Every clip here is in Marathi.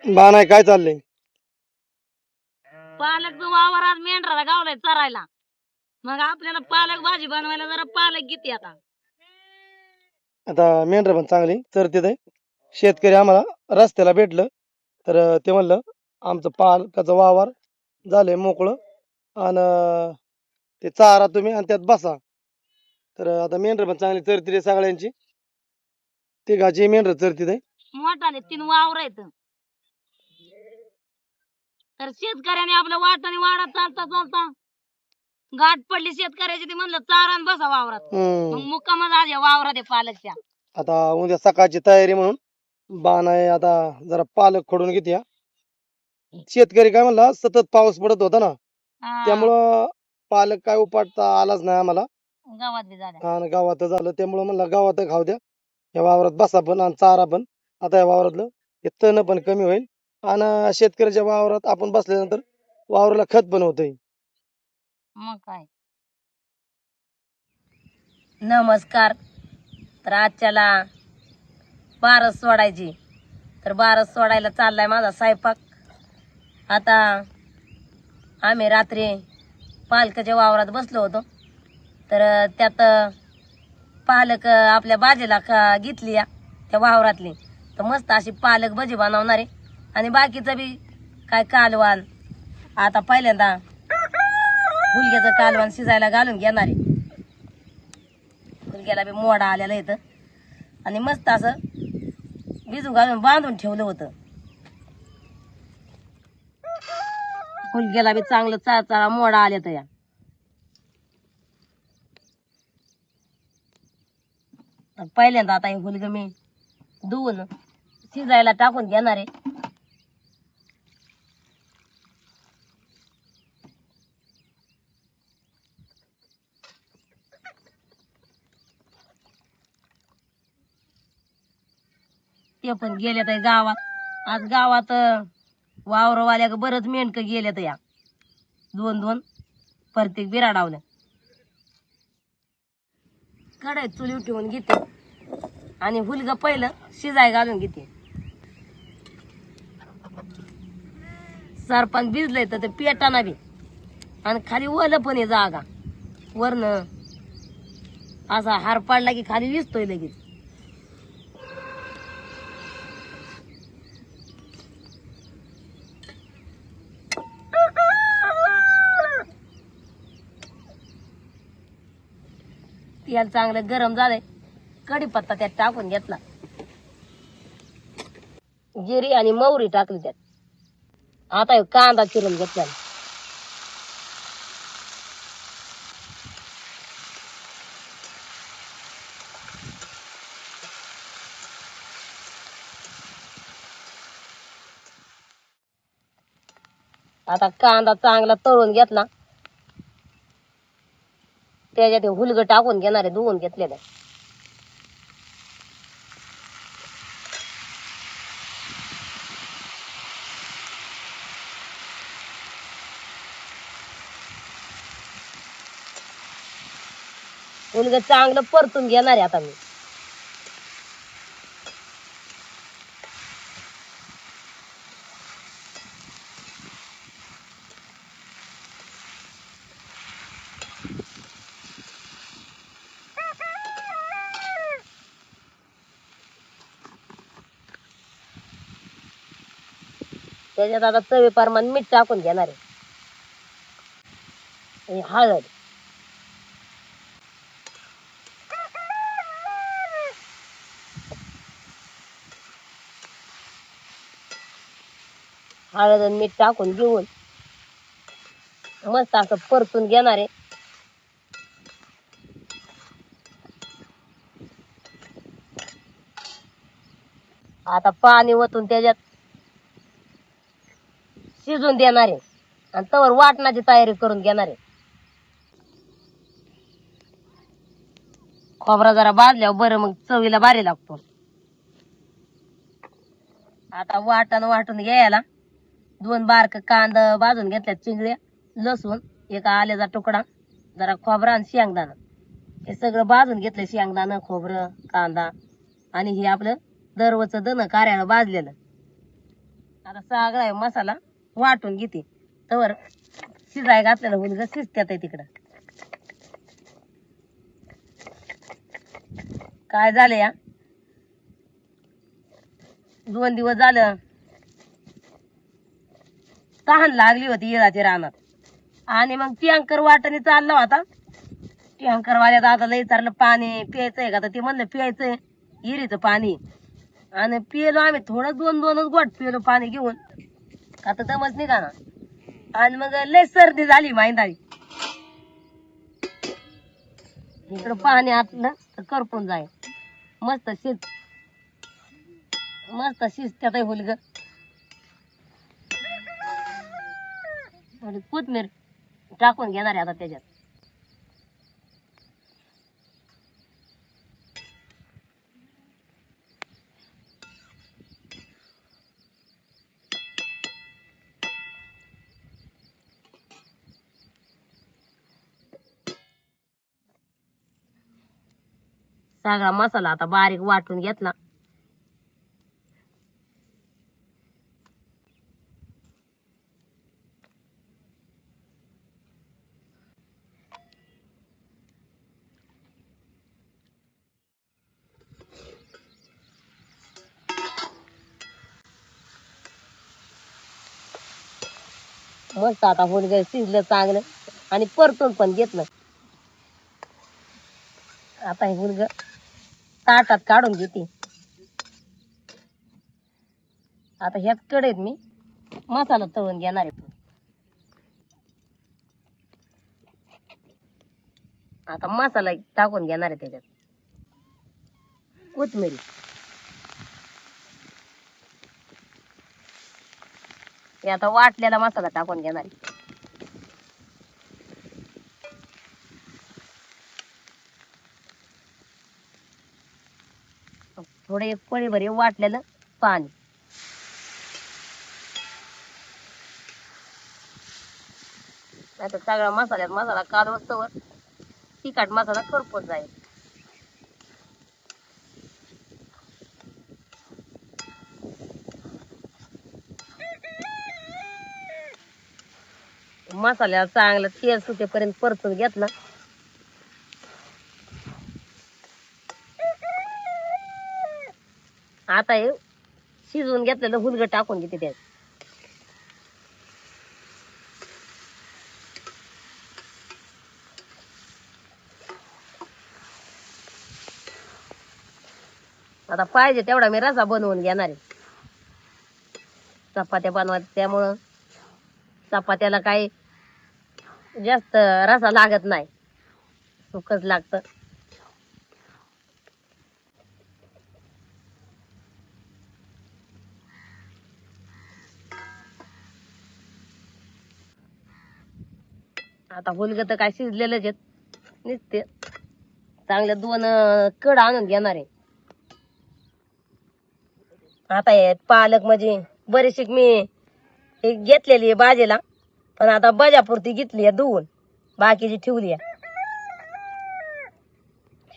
बा नाही काय चाललंय? पालक वावर आज मेंढराला गावलाय चरायला. मग आपल्याला पालक भाजी बनवायला जरा पालक किती आता. आता मेंढर पण चांगली चरते ते. शेतकरी आम्हाला रस्त्याला भेटलं तर ते म्हणलं आमचं पालकाचं वावर झालंय मोकळं आणि ते चारा तुम्ही आणि त्यात बसा. तर आता मेंढर पण चांगली चरते रे सगळ्यांची. तिघाची मेंढर चरते ते. मोठाले 3 वावर आहेत. तर शेतकऱ्याने आपल्या वाटाने वाढत चालता चालता गाठ पडली शेतकऱ्याची. ती म्हणलं चारा आणि बसा वावरात. मग मुक्काम झाली वावरात आहे पालकच्या. आता उद्या सकाळची तयारी म्हणून बाण आहे. आता जरा पालक खोडून घेते. शेतकरी काय म्हणला सतत पाऊस पडत होता ना, त्यामुळं पालक काय उपाडता आलाच नाही आम्हाला. गावात बी झाल्या. आणि गावात झालं त्यामुळं म्हणलं गावात खाऊ द्या, या वावरात बसा पण आणि चारा पण. आता या वावरातलं हे तण पण कमी होईल आणि शेतकऱ्याच्या वावरात आपण बसल्यानंतर वावराला खत पण होतंय. मग काय. नमस्कार. तर आजच्याला बारस सोडायची. तर बारस सोडायला चाललाय माझा स्वयंपाक. आता आम्ही रात्री पालकाच्या वावरात बसलो होतो. तर त्यात पालक आपल्या बाजेला घेतली त्या वावरातली. तर मस्त अशी पालक भजी बनवणार आहे आणि बाकीचं बी काय कालवान. आता पहिल्यांदा हुलग्याचं कालवान शिजायला घालून घेणार आहे. हुलग्याला बी मोडा आलेला इथं आणि मस्त असं भिजू घालून बांधून ठेवलं होतं. हुलग्याला बी चांगलं चाळचाळा मोडा आले तर या. पहिल्यांदा आता हे हुलग मी धुवून शिजायला टाकून घेणार आहे. ते पण गेले तर गावात. आज गावात वावरवाल्या बरंच मेंढक गेले तर या 2-2 प्रत्येक बिराडावलं. कढईत चुली ठेवून घेते आणि हुलग पहिलं शिजाय घालून घेते. सरपण भिजलंय तर ते पेटाना बी आणि खाली ओलं पण आहे जागा. वरन असा हार पाडला की खाली विजतोय लगेच. तेल चांगलं गरम झालंय. कढीपत्ता त्यात टाकून घेतला. जिरी आणि मोहरी टाकली त्यात. आता हे कांदा चिरून घेतला. आता कांदा चांगला तळून घेतला. त्याच्यात हुलग टाकून घेणार आहे धुवून घेतलेलं. हुलग चांगलं परतून घेणार आहे आता मी. त्याच्यात आता चवीप्रमाणे मीठ टाकून घेणार आहे. हळद, हळद आणि मीठ टाकून घेऊन मस्त असं परतून घेणार आहे. आता पाणी ओतून त्याच्यात शिजून देणार आहे आणि तवर वाटणाची तयारी करून घेणार आहे. खोबरा जरा भाजल्यावर बरं मग चवीला भारी लागतो. आता वाटून घ्यायला 2 बारक कांदा भाजून घेतल्यात, चिंगळ्या, लसूण, एक आल्याचा तुकडा, जरा खोबरा आणि शेंगदाणा. हे सगळं भाजून घेतलं. शेंगदाणा, खोबरं, कांदा आणि हे आपलं दरवचं दण कार्याला भाजलेलं. आता सगळा हे मसाला वाटून घेते तवर शिजाय घातलेलं हुलग शिजत्यात आहे तिकडं. काय झालं या 2 दिवस झालं तहान लागली होती येळाच्या रानात आणि मग टँकर वाटाने चालला होता. टँकर वाल्या दादाला विचारलं पाणी प्यायचंय का, तर ते म्हणलं प्यायचंय हिरीचं पाणी. आणि पिलो आम्ही थोडं 2-2च गोट पिलो पाणी घेऊन, का तर दमच निघा ना. आणि मग लय सर्दी झाली माहिती. इकडं पाणी आटलं तर करपून जाय मस्त शिजत्यात आहे हुलग. थोडी कोथमीर टाकून घेणार आहे आता त्याच्यात. सगळा मसाला आता बारीक वाटून घेतला. मस्त आता हुलग शिजलं चांगलं आणि परतून पण घेतलं. आता हे हुलग ताटात काढून घेते. आता ह्याच कढईत मी मसाला तळून घेणार आहे. आता मसाला टाकून घेणार आहे त्याच्यात. कोथिंबीर हे आता वाटलेला मसाला टाकून घेणार आहे. थोडं एक पळीभर वाटलेलं पाणी. आता सगळा मसाला कालवस्तवर तिखट मसाला करपून जाईल. मसाल्याला चांगलं तेल सुटेपर्यंत परतून घेतला. आता हे शिजवून घेतलेलं हुलग टाकून घेते त्यात. आता पाहिजे तेवढा मी रसा बनवून घेणार आहे. चपात्या बनवायच्या त्यामुळं चपात्याला काही जास्त रसा लागत नाही, सुकच लागतं. आता हुलग तर काय शिजलेलंच आहेत नुसते. चांगले 2 कड आणून घेणार आहे. आता हे पालक म्हणजे बरीचशी मी घेतलेली आहे भाजीला, पण आता भाज्यापुरती घेतली आहे धुवून, बाकीची ठेवली आहे.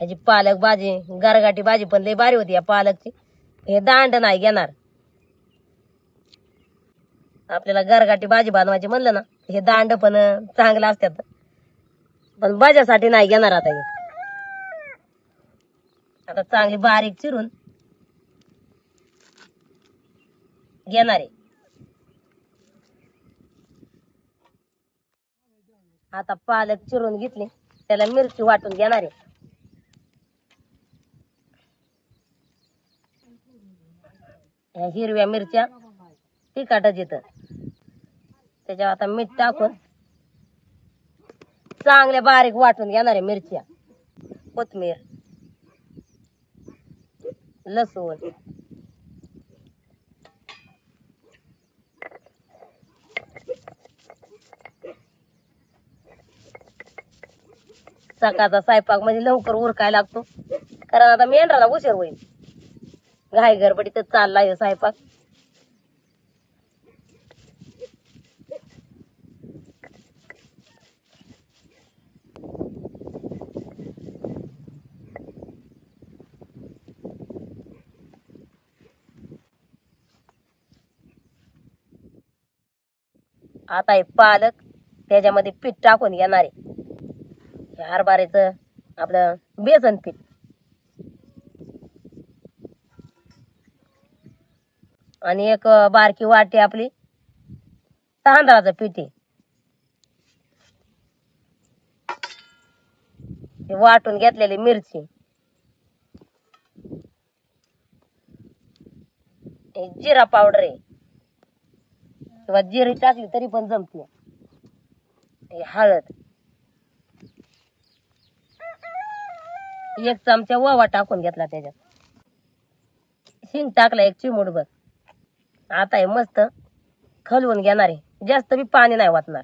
ह्याची पालक भाजी गरगाटी भाजी पण लय भारी होती या पालकची. हे दांड नाही घेणार. आपल्याला गरगाटी भाजी बनवायची म्हणलं ना, हे दांड पण चांगलं असतात, पण भाज्यासाठी नाही घेणार. आता हे आता चांगली बारीक चिरून घेणार आहे. आता पालक चिरून घेतली, त्याला मिरची वाटून घेणार आहे. ह्या हिरव्या मिरच्या तिखटच येतं, त्याच्यावर आता मीठ टाकून चांगल्या बारीक वाटून घेणार आहे. मिरच्या, कोथिंबीर, लसूण, सकाळचा स्वयंपाक म्हणजे लवकर उरकायला लागतो, कारण आता मेंढराला उशीर होईल. घाई गडबडीत चाललाय स्वयंपाक. आता हे पालक त्याच्यामध्ये पीठ टाकून घेणार आहे, हरभऱ्याचं आपलं बेसन पीठ. आणि एक बारकी वाटी आपली तांदळाचं पीठ आहे, वाटून घेतलेली मिरची, जिरा पावडर आहे किंवा जिरी टाकली तरी पण जमते, हळद, 1 चमचा ओवा टाकून घेतला त्याच्यात, हिंग टाकला 1 चिमूटभर. आता हे मस्त खलवून घेणार आहे, जास्त बी पाणी नाही वाटणार,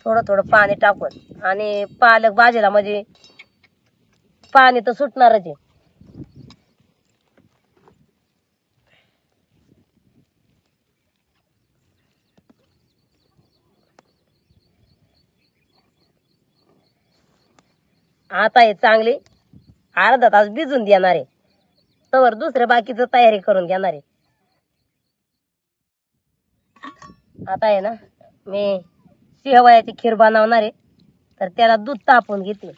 थोडं थोडं पाणी टाकून. आणि पालक भाजीला म्हणजे पाणी तर सुटणारच आहे. आता हे चांगली अर्धा तास भिजून देणार आहे, तवर दुसऱ्या बाकीचं तयारी करून घेणार आहे. आता आहे ना मी शेवयाची खीर बनवणार आहे, तर त्याला दूध तापवून घेते.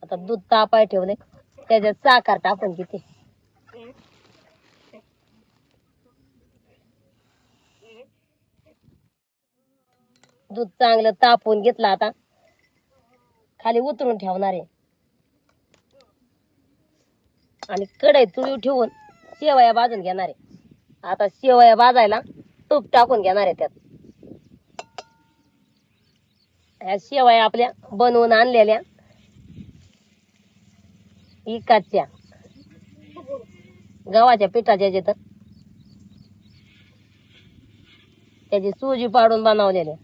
आता दूध तापाय ठेवले, त्याच्यात साखर टाकून घेते. दूध चांगलं तापवून घेतलं, आता खाली उतरून ठेवणार आहे आणि कढई चुलीवर ठेवून शेवया भाजून घेणार आहे. आता शेवया भाजायला तूप टाकून घेणार आहे त्यात. ह्या शेवया आपल्या बनवून आणलेल्या इकाच्या गव्हाच्या पिठाच्या तर त्याची सुजी पाडून बनवलेल्या.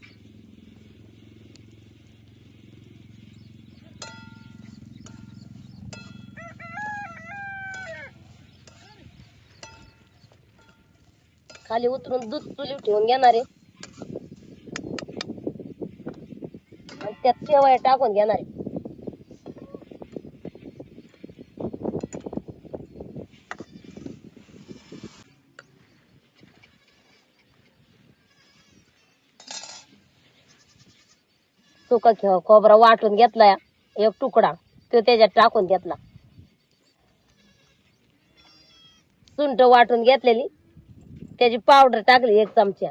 खाली उतरून दूध चुलीवर ठेवून घेणार आहे आणि त्यात शेवया टाकून घेणार आहे. सुका खोबरा वाटून घेतला 1 तुकडा, तो त्याच्यात टाकून घेतला. सुंठ वाटून घेतलेली त्याची पावडर टाकली 1 चमचा.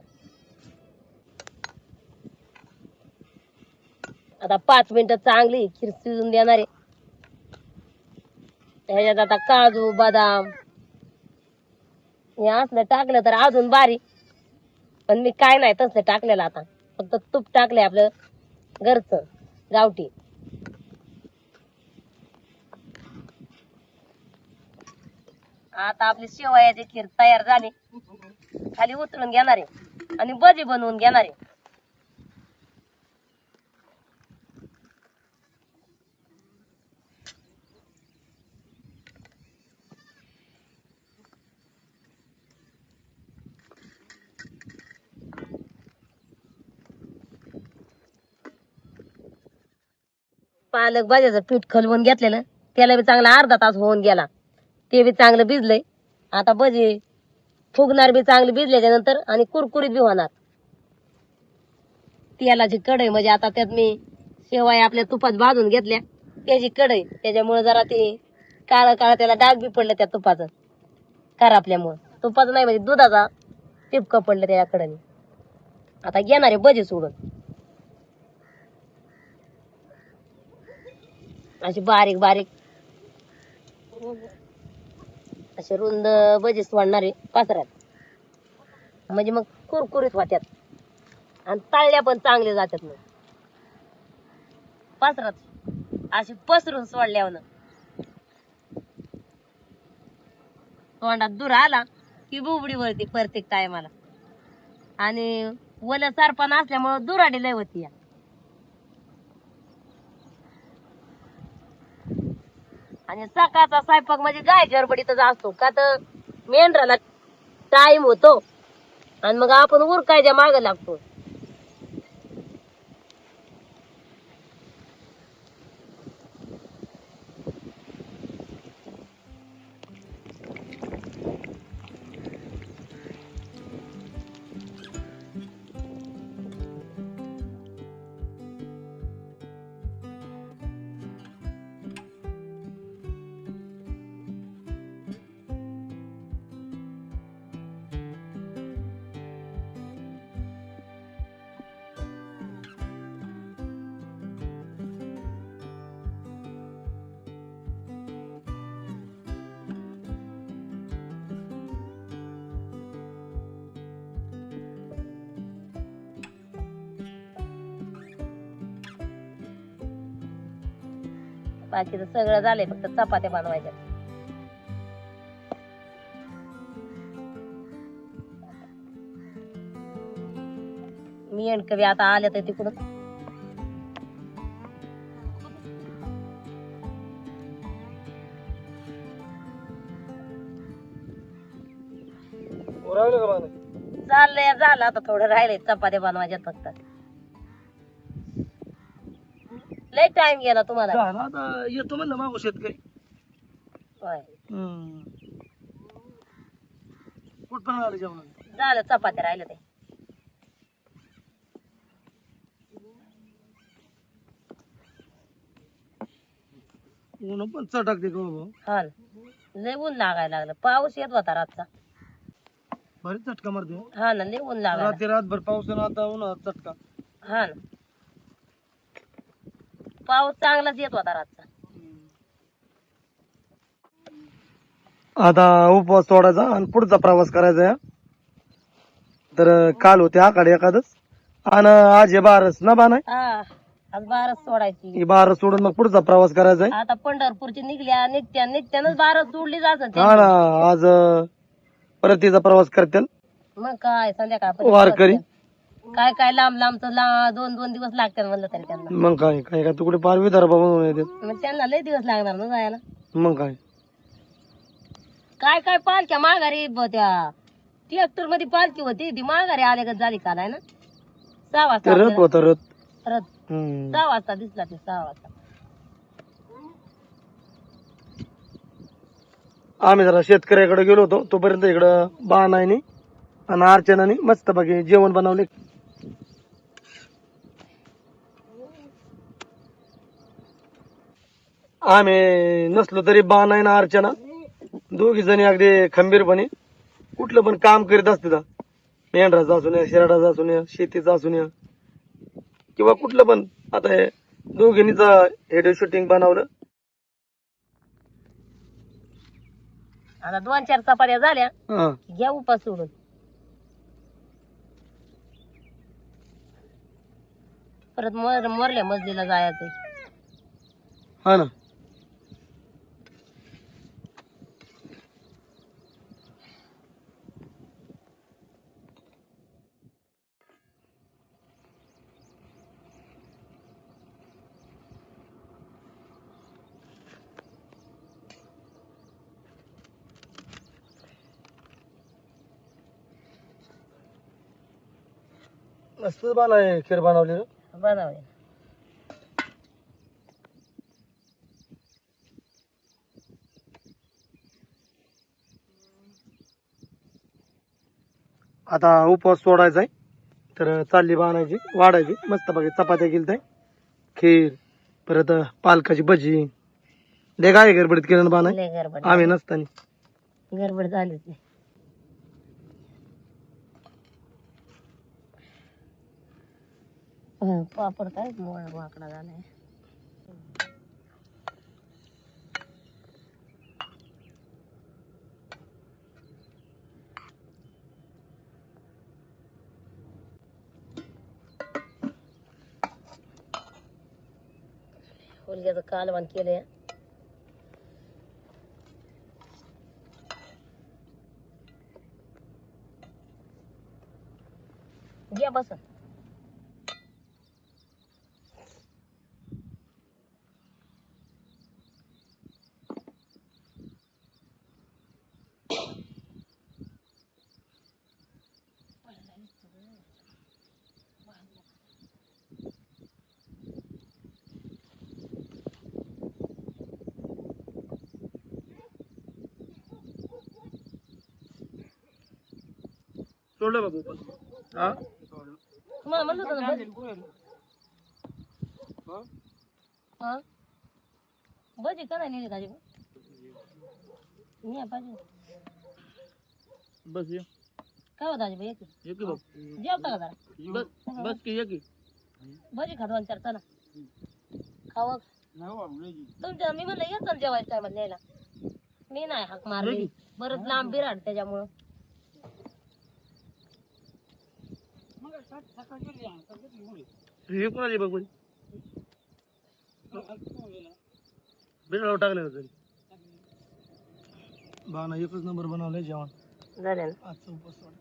आता 5 मिनिटं चांगली खीर शिजून देणार आहे. ह्याच्यात आता काजू बदाम हे असलं टाकलं तर अजून भारी, पण मी काय नाही तसलं टाकलेलं. आता फक्त तूप टाकले आपलं घरचं गावठी. आता आपली शेवयाची खीर तयार झाली, खाली उतरून घेणार आहे आणि भजी बनवून घेणार आहे. पालक भाज्याचं पीठ खलवून घेतलेलं, त्याला बी चांगला अर्धा तास होऊन गेला, ते बी चांगलं भिजलंय. आता भजी फुगणार बी चांगली भिजल्याच्या नंतर आणि कुरकुरीत बी होणार. तेलाची कढई म्हणजे आता त्यात मी शेवया आपल्या तुपात भाजून घेतल्या, त्याची कढई, त्याच्यामुळे जरा ते काळं काळं त्याला डाग बी पडलं त्या तुपाचं करापल्यामुळं. तुपाचं नाही म्हणजे दुधाचा टिपकं पडलं त्या कढईने. आता घेणारे भजी सोडून अशी बारीक बारीक असे रुंद भजी सोडणारे पात्रात, म्हणजे मग कुरकुरीत होत्यात आणि तळल्या पण चांगले जातात. मग पात्रात अशी पसरून सोडल्यावर तोंडात दूर आला की बुबडी वरती प्रत्येक टायमाला. आणि वल्या सारपण असल्यामुळे दुराडी लय होती या. आणि सकाळचा स्वयंपाक म्हणजे गाय गडबडीतच असतो, का तर मेंढराला टाइम होतो आणि मग आपण उरकायच्या माग लागतो. बाकीचं सगळं झालंय, फक्त चपात्या बनवायच्या. मी कवी आता आल्या तर तिकडून राहिलं का बाळा? चाललंय, झालं आता थोडं राहिलंय चपात्या बनवायच्यात फक्त. लय टाइम गेला तुम्हाला. झालं आता येतो म्हणलं मागू शेतकरी. होय. कुठं आलं जेवण? झालं, चपात्या राहिल्या ते. ऊन पण चटाकते का भाऊ? हा ना. लय ऊन लागायला लागलं. पाऊस येत होता रातचा. बरीच चटका मारते. हा ना, लय ऊन लागायला. रात्री रातभर पाऊस आणि आता उन्हाळ्यात चटका. हा ना, पाऊस चांगलाच येत होता रातचा. आता उपवास सोडायचा आणि पुढचा प्रवास करायचा. तर काल होते आखाडे एखादच आणि आज हे बारस ना बाण आहे. हा, आज बारस सोडायची. ही बारस सोडून मग पुढचा प्रवास करायचा आहे. आता पंढरपूरची निघत्यानच बारस सोडली जात. हा ना, आज परतीचा प्रवास करतील मग काय संध्याकाळ वारकरी. काय काय लांब लांबच 2-2 दिवस लागतात म्हणलं तरी त्यांना. मग काय काय काय तुकडे पार विदर्भ बनवून येते. मग त्यांना लय दिवस लागणार ना जायला. मग काय काय काय पालख्या माघारी त्या ट्रॅक्टर मध्ये पालखी होती ती माघारी आल्या झाली का नाही ना. 6 वाजता ते रथ आपल्याला- होता रथ. रथ 6 वाजता दिसला ते 6 वाजता. आम्ही जरा शेतकऱ्याकडे गेलो होतो तोपर्यंत इकडं बाणाईनी आणि अर्चनानी मस्त बाकी जेवण बनवले. आम्ही नसलो तरी बाणाई ना अर्चना दोघी जणी अगदी खंबीरपणे कुठलं पण काम करीत असते. मेंढराचं असू नये, शेरडाचं असू नये, शेतीचं असू नये किंवा कुठलं पण. आता हे दोघींनीच व्हिडिओ शूटिंग बनवलं. आता 2-4 चपात्या झाल्या, हा घ्या उपास सोडून. परत मरल्या मजलीला जायचंय. हा ना. मस्त बनाय खीर बनवली. बनवले. आता उपवास सोडायचा आहे तर चालली बाणायची वाढायची मस्त बाकी चपात्या केली, खीर, परत पालकाची भजी. लय काय गडबडीत केलं बाणाय लय गडबड आम्ही नसताना. गडबड झालीच नाही. पापड काय वाकडा झालाय. हुलग्याचं कालवण केलंय. घ्या बस. सोडलं बाबू पण. हा तुम्हाला म्हणलं होतं ना हा? भजी का नाही नेली दाजी? मी पाहिजे बस ये काय हो दाजी एक बघ जेवता का जरा? बस बस की ये की. भजी खा 2-4 चला खावं. तुमच्या मी म्हणलं येत ना जेवायच्या टायमात न्यायला. मी नाही हाक मारली, बरंच लांब बिराड त्याच्यामुळं. हे कोणाची बघ बिरळावर टाकले होते बाना एकच नंबर बनवलंय जेवण झाले ना आजचा उपवास सोड.